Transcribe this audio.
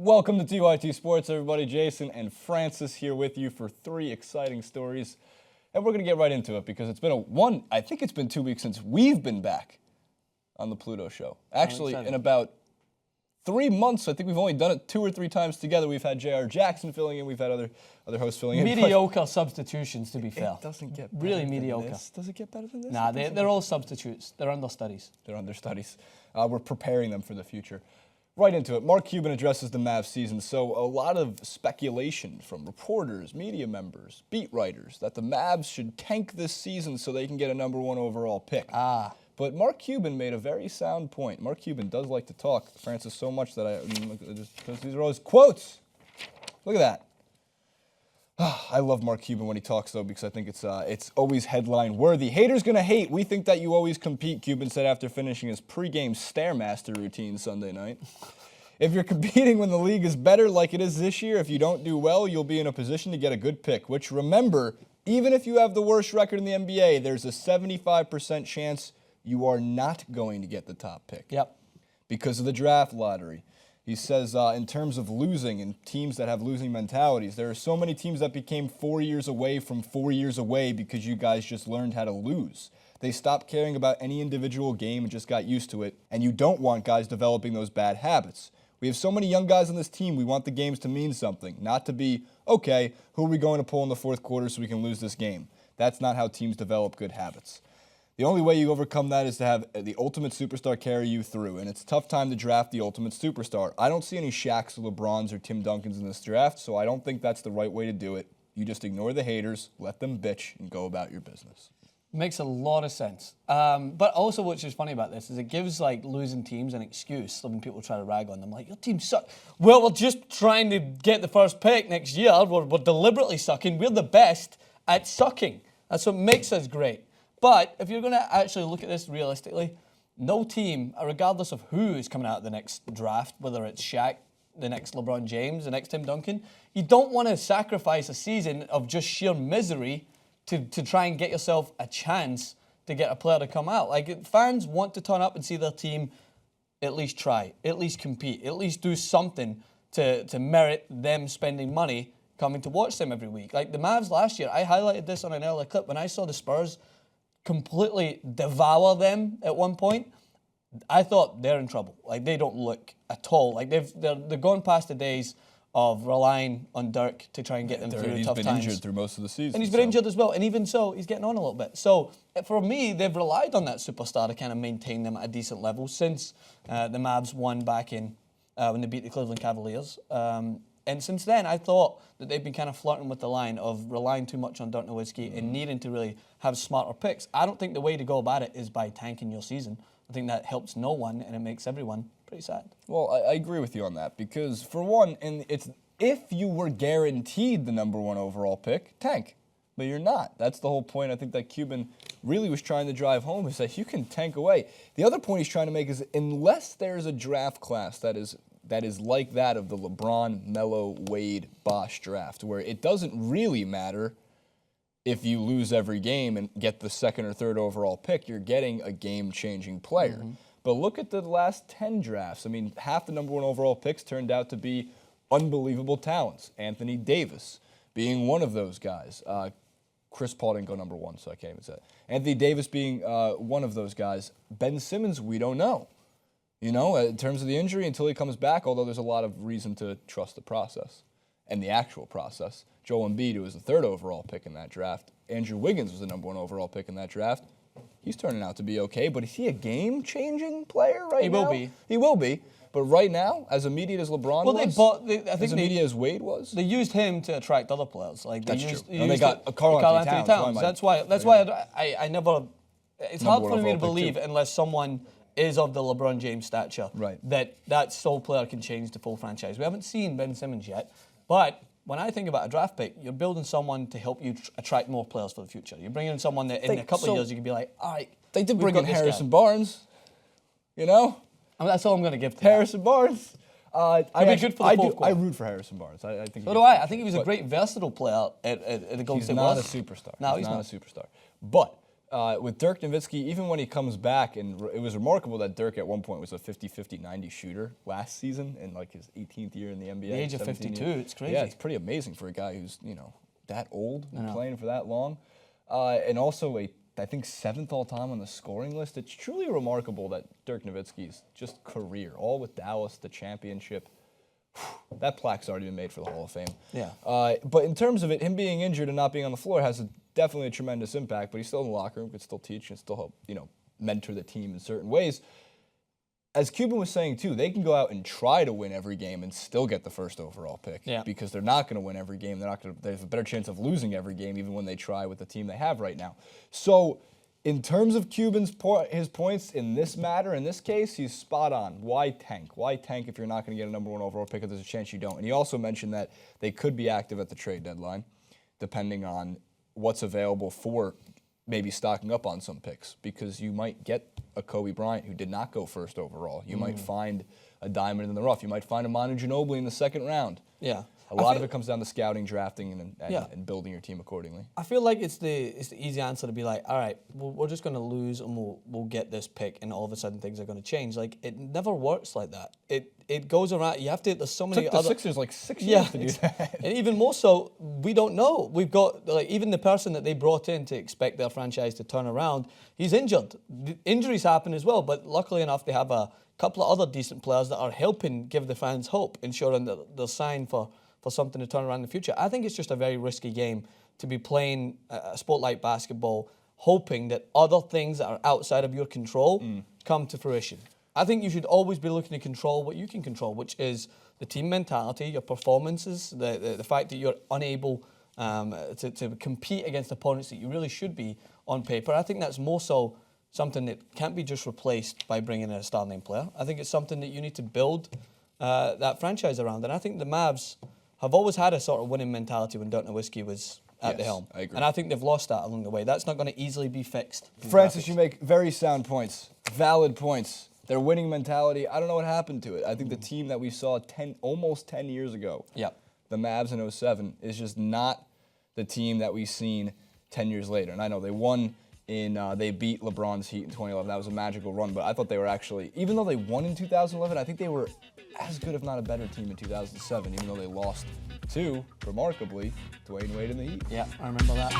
Welcome to TYT Sports, everybody. Jason and Francis here with you for 3 exciting stories. And we're going to get right into it because it's been I think it's been 2 weeks since we've been back on the Pluto Show. Actually, in about 3 months, I think we've only done it 2 or 3 times together. We've had J.R. Jackson filling in. We've had other hosts filling in. Mediocre substitutions, to be fair. It doesn't get better really than mediocre. This. Does it get better than this? Nah, they're all substitutes. They're understudies. They're understudies. We're preparing them for the future. Right into it. Mark Cuban addresses the Mavs season. So a lot of speculation from reporters, media members, beat writers that the Mavs should tank this season so they can get a #1 overall pick. But Mark Cuban made a very sound point. Mark Cuban does like to talk, Francis, so much that these are all his quotes. Look at that. I love Mark Cuban when he talks, though, because I think it's always headline-worthy. Haters gonna hate. We think that you always compete, Cuban said after finishing his pregame Stairmaster routine Sunday night. If you're competing when the league is better like it is this year, if you don't do well, you'll be in a position to get a good pick, which, remember, even if you have the worst record in the NBA, there's a 75% chance you are not going to get the top pick. Yep. Because of the draft lottery. He says in terms of losing and teams that have losing mentalities, there are so many teams that became 4 years away from 4 years away because you guys just learned how to lose. They stopped caring about any individual game and just got used to it, and you don't want guys developing those bad habits. We have so many young guys on this team, we want the games to mean something, not to be, okay, who are we going to pull in the fourth quarter so we can lose this game? That's not how teams develop good habits. The only way you overcome that is to have the ultimate superstar carry you through, and it's a tough time to draft the ultimate superstar. I don't see any Shaqs or LeBrons or Tim Duncans in this draft, so I don't think that's the right way to do it. You just ignore the haters, let them bitch, and go about your business. Makes a lot of sense. But also what's just funny about this is it gives losing teams an excuse when people try to rag on them. Like, your team sucks. Well, we're just trying to get the first pick next year. We're deliberately sucking. We're the best at sucking. That's what makes us great. But if you're going to actually look at this realistically, no team, regardless of who is coming out of the next draft, whether it's Shaq, the next LeBron James, the next Tim Duncan, you don't want to sacrifice a season of just sheer misery to try and get yourself a chance to get a player to come out. Fans want to turn up and see their team at least try, at least compete, at least do something to merit them spending money coming to watch them every week. Like the Mavs last year, I highlighted this on an earlier clip. When I saw the Spurs completely devour them at one point, I thought they're in trouble. They don't look at all. They're gone past the days of relying on Dirk to try and get them through tough times. He's been injured through most of the season. And he's been injured as well. And even so, he's getting on a little bit. So for me, they've relied on that superstar to kind of maintain them at a decent level since the Mavs won back in when they beat the Cleveland Cavaliers. And since then, I thought that they've been kind of flirting with the line of relying too much on Dirk Nowtizki and needing to really have smarter picks. I don't think the way to go about it is by tanking your season. I think that helps no one, and it makes everyone pretty sad. Well, I agree with you on that because, for one, if you were guaranteed the #1 overall pick, tank. But you're not. That's the whole point I think that Cuban really was trying to drive home, is that you can tank away. The other point he's trying to make is unless there's a draft class that is like that of the LeBron, Melo, Wade, Bosh draft, where it doesn't really matter if you lose every game and get the 2nd or 3rd overall pick. You're getting a game-changing player. Mm-hmm. But look at the last 10 drafts. I mean, half the #1 overall picks turned out to be unbelievable talents. Anthony Davis being one of those guys. Chris Paul didn't go #1, so I can't even say it. Anthony Davis being one of those guys. Ben Simmons, we don't know. You know, in terms of the injury, until he comes back, although there's a lot of reason to trust the process and the actual process. Joel Embiid, who was the 3rd overall pick in that draft. Andrew Wiggins was the #1 overall pick in that draft. He's turning out to be okay, but is he a game-changing player right now? He will be. He will be. But right now, as immediate as LeBron as immediate as Wade was, they used him to attract other players. That's true. And they got Karl Anthony Towns. That's why I never. It's hard for me to believe unless someone is of the LeBron James stature, right, that sole player can change the full franchise. We haven't seen Ben Simmons yet, but when I think about a draft pick, you're building someone to help you attract more players for the future. You're bringing in someone that in a couple of years you can be like, all right. They did bring in Harrison Barnes, you know? I mean, that's all I'm going to give to Harrison Barnes. He'll be good for the fourth quarter. I root for Harrison Barnes. I think. So do I. I think he was a great versatile player at the Golden State Warriors. He's not a superstar. No, he's not a superstar. But with Dirk Nowtizki, even when he comes back, and it was remarkable that Dirk at one point was a 50-50-90 shooter last season in like his 18th year in the NBA. The age of 52, it's crazy. Yeah, it's pretty amazing for a guy who's, that old and playing for that long. And also I think 7th all time on the scoring list. It's truly remarkable that Dirk Nowitzki's just career, all with Dallas, the championship. That plaque's already been made for the Hall of Fame. Yeah. But in terms of it, him being injured and not being on the floor has definitely a tremendous impact, but he's still in the locker room, could still teach and still help, mentor the team in certain ways. As Cuban was saying too, they can go out and try to win every game and still get the first overall pick because they're not going to win every game. There's a better chance of losing every game even when they try with the team they have right now. So in terms of Cuban's his points in this matter, in this case, he's spot on. Why tank? Why tank if you're not going to get a number 1 overall pick if there's a chance you don't? And he also mentioned that they could be active at the trade deadline, depending on what's available for maybe stocking up on some picks, because you might get a Kobe Bryant who did not go first overall. You might find a diamond in the rough. You might find a Manu Ginobili in the 2nd round. Yeah. A lot of it comes down to scouting, drafting, and building your team accordingly. I feel like it's the easy answer to be like, all right, we're just going to lose and we'll get this pick, and all of a sudden things are going to change. Like, it never works like that. It goes around. You have to. There's so many It took the Sixers like 6 years to do that. And even more so, we don't know. We've got even the person that they brought in to expect their franchise to turn around, he's injured. The injuries happen as well, but luckily enough, they have a couple of other decent players that are helping give the fans hope, ensuring that they're signed for something to turn around in the future. I think it's just a very risky game to be playing a sport like basketball, hoping that other things that are outside of your control come to fruition. I think you should always be looking to control what you can control, which is the team mentality, your performances, the fact that you're unable to compete against opponents that you really should be on paper. I think that's more so something that can't be just replaced by bringing in a star-name player. I think it's something that you need to build that franchise around. And I think the Mavs have always had a sort of winning mentality when Dirk Nowtizki was at the helm. I agree. And I think they've lost that along the way. That's not going to easily be fixed. Francis, you make very sound points, valid points. Their winning mentality, I don't know what happened to it. I think the team that we saw almost 10 years ago, the Mavs in 07, is just not the team that we've seen 10 years later. And I know they won they beat LeBron's Heat in 2011. That was a magical run, but I thought they were actually, even though they won in 2011, I think they were as good, if not a better team in 2007, even though they lost to, remarkably, Dwayne Wade and the Heat. Yeah, I remember that.